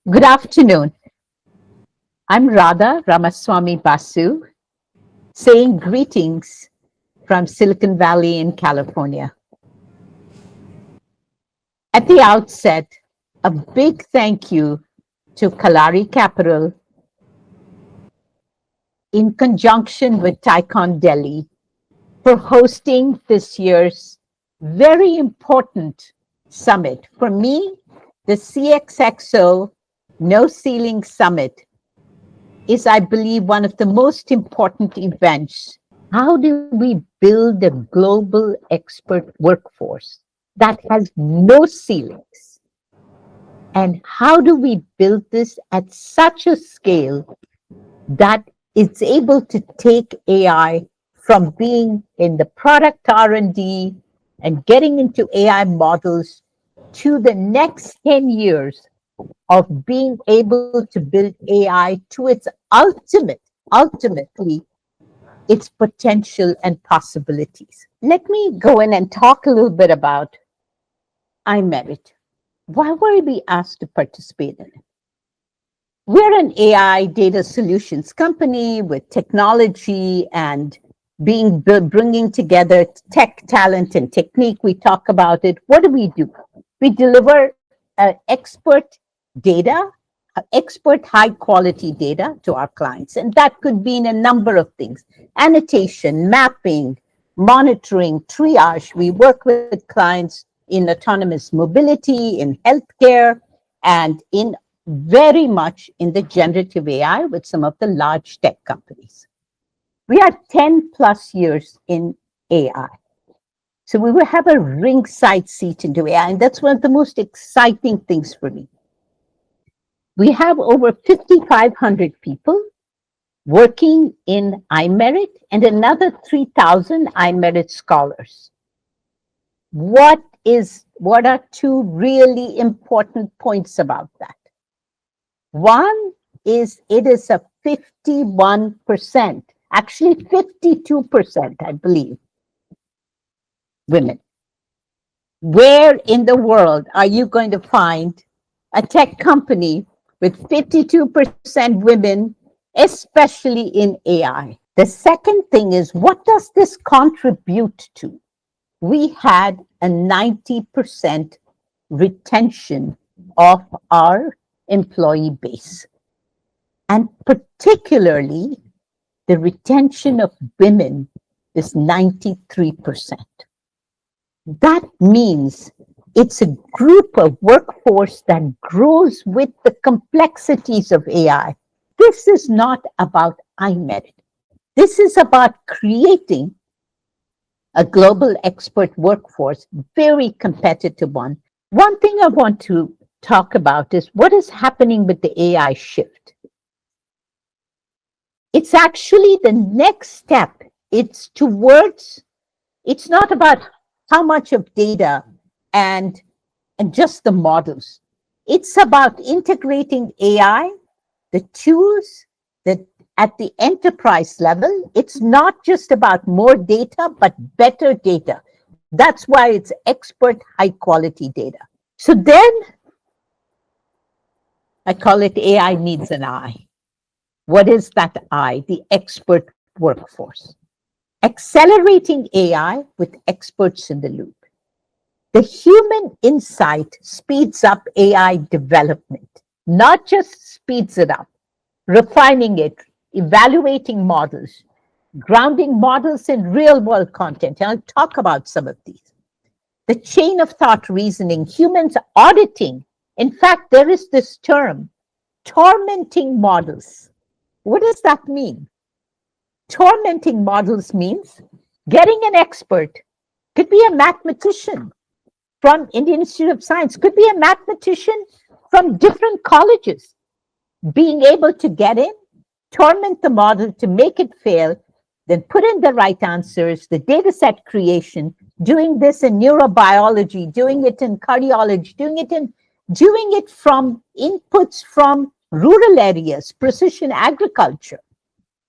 Good afternoon. I'm Radha Ramaswamy Basu, saying greetings from Silicon Valley in California. At the outset, a big thank you to Kalari Capital in conjunction with Tycon Delhi for hosting this year's very important summit. For me, the CXXO No Ceiling Summit is, I believe, one of the most important events. How do we build a global expert workforce that has no ceilings? And how do we build this at such a scale that it's able to take AI from being in the product R&D and getting into AI models to the next 10 years of being able to build AI to its ultimately, its potential and possibilities. Let me go in and talk a little bit about iMerit. Why were we asked to participate in it? We're an AI data solutions company with technology and bringing together tech talent and technique. We talk about it. What do? We deliver expert data, expert high quality data to our clients. And that could be in a number of things: annotation, mapping, monitoring, triage. We work with clients in autonomous mobility, in healthcare, and in very much in the generative AI with some of the large tech companies. We are 10 plus years in AI. So we will have a ringside seat into AI, and that's one of the most exciting things for me. We have over 5,500 people working in iMerit and another 3,000 iMerit scholars. What are two really important points about that? One is it is a 51%, actually 52%, I believe, women. Where in the world are you going to find a tech company with 52% women, especially in AI? The second thing is, what does this contribute to? We had a 90% retention of our employee base. And particularly, the retention of women is 93%. That means it's a group of workforce that grows with the complexities of AI. This is not about iMerit. This is about creating a global expert workforce, very competitive one. One thing I want to talk about is what is happening with the AI shift. It's actually the next step. It's not about how much of data and just the models. It's about integrating AI, the tools that at the enterprise level. It's not just about more data, but better data. That's why it's expert high quality data. So then I call it AI needs an eye. What is that eye? The expert workforce. Accelerating AI with experts in the loop. The human insight speeds up AI development, not just speeds it up, refining it, evaluating models, grounding models in real world content. And I'll talk about some of these. The chain of thought reasoning, humans auditing. In fact, there is this term, tormenting models. What does that mean? Tormenting models means getting an expert, could be a mathematician from Indian Institute of Science, could be a mathematician from different colleges, being able to get in, torment the model to make it fail, then put in the right answers, the data set creation, doing this in neurobiology, doing it in cardiology, doing it from inputs from rural areas, precision agriculture,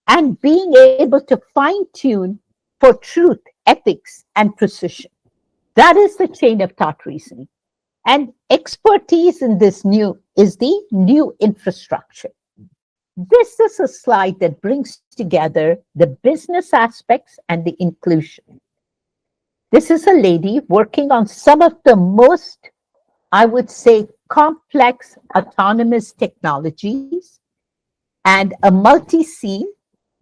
and being able to fine tune for truth, ethics, and precision. That is the chain of thought reasoning. And expertise in this new is the new infrastructure. This is a slide that brings together the business aspects and the inclusion. This is a lady working on some of the most, I would say, complex autonomous technologies and a multi-scene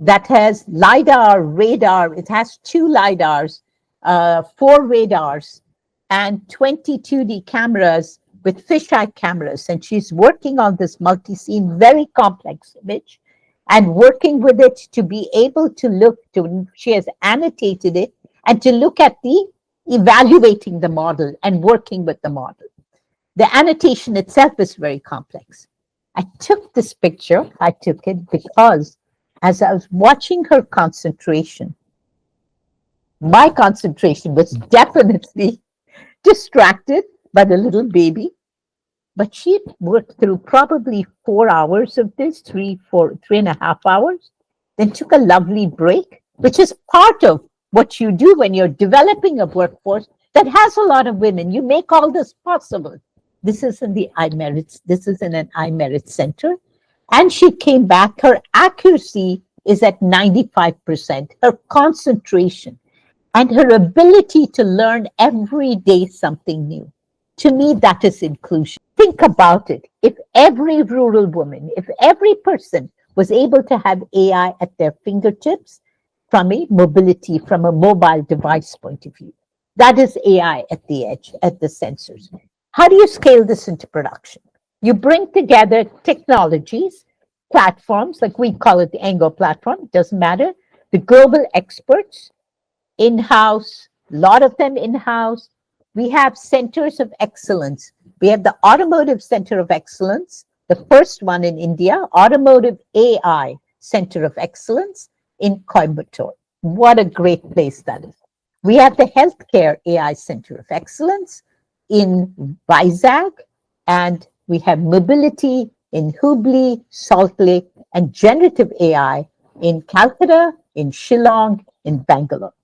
that has LiDAR, radar. It has two LiDARs, four radars, and 20 2D cameras with fisheye cameras. And she's working on this multi-scene, very complex image, and working with it to be able to look to, she has annotated it, and to look at the evaluating the model and working with the model. The annotation itself is very complex. I took this picture, I took it because as I was watching her concentration, my concentration was definitely distracted by the little baby, but she worked through probably 4 hours of this, 3.5 hours, then took a lovely break, which is part of what you do when you're developing a workforce that has a lot of women. You make all this possible. This is in the iMerit. This is in an iMerit center. And she came back. Her accuracy is at 95%. Her concentration and her ability to learn every day something new. To me, that is inclusion. Think about it. If every rural woman, if every person was able to have AI at their fingertips from a mobility, from a mobile device point of view, that is AI at the edge, at the sensors. How do you scale this into production? You bring together technologies, platforms, like we call it the Ango platform, it doesn't matter, the global experts, in-house, a lot of them in-house. We have centers of excellence. We have the Automotive Center of Excellence, the first one in India, Automotive AI Center of Excellence in Coimbatore. What a great place that is. We have the Healthcare AI Center of Excellence in Vizag, and we have mobility in Hubli, Salt Lake, and generative AI in Calcutta, in Shillong, in Bangalore,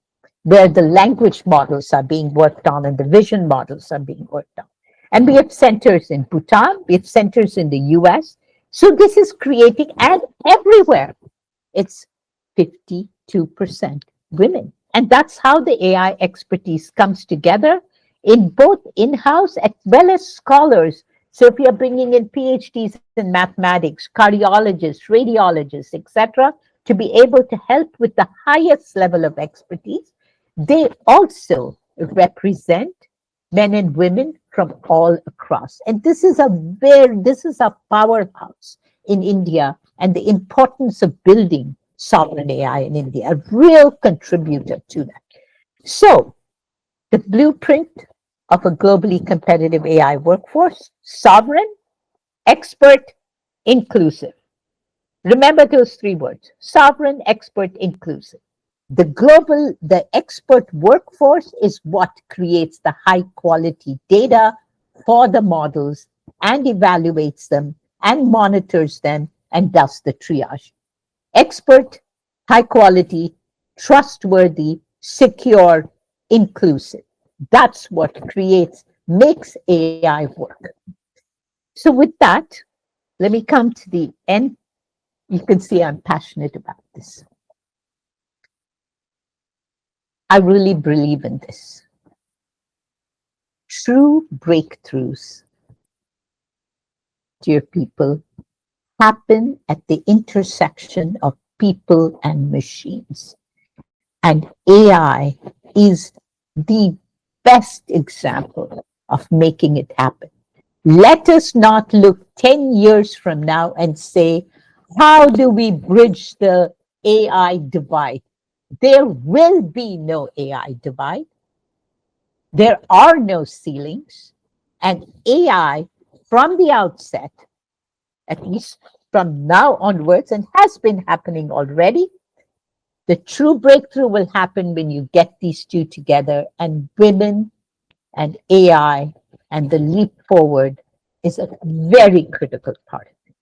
where the language models are being worked on and the vision models are being worked on. And we have centers in Bhutan, we have centers in the US. So this is creating, and everywhere, it's 52% women. And that's how the AI expertise comes together in both in-house as well as scholars. So if you're bringing in PhDs in mathematics, cardiologists, radiologists, etc., to be able to help with the highest level of expertise, they also represent men and women from all across. And this is a powerhouse in India, and the importance of building sovereign AI in India, a real contributor to that. So the blueprint of a globally competitive AI workforce: sovereign, expert, inclusive. Remember those three words: sovereign, expert, inclusive. The expert workforce is what creates the high quality data for the models and evaluates them and monitors them and does the triage. Expert, high quality, trustworthy, secure, inclusive. That's what makes AI work. So with that, let me come to the end. You can see I'm passionate about this. I really believe in this. True breakthroughs, dear people, happen at the intersection of people and machines. And AI is the best example of making it happen. Let us not look 10 years from now and say, how do we bridge the AI divide? There will be no AI divide. There are no ceilings. And AI, from the outset, at least from now onwards, and has been happening already, the true breakthrough will happen when you get these two together, and women and AI and the leap forward is a very critical part of it.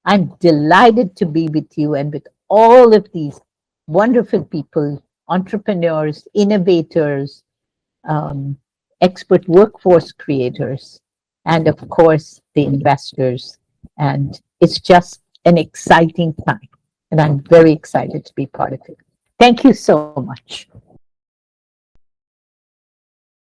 I'm delighted to be with you and with all of these wonderful people, entrepreneurs, innovators, expert workforce creators. and of course the investors. And it's just an exciting time. And I'm very excited to be part of it. Thank you so much.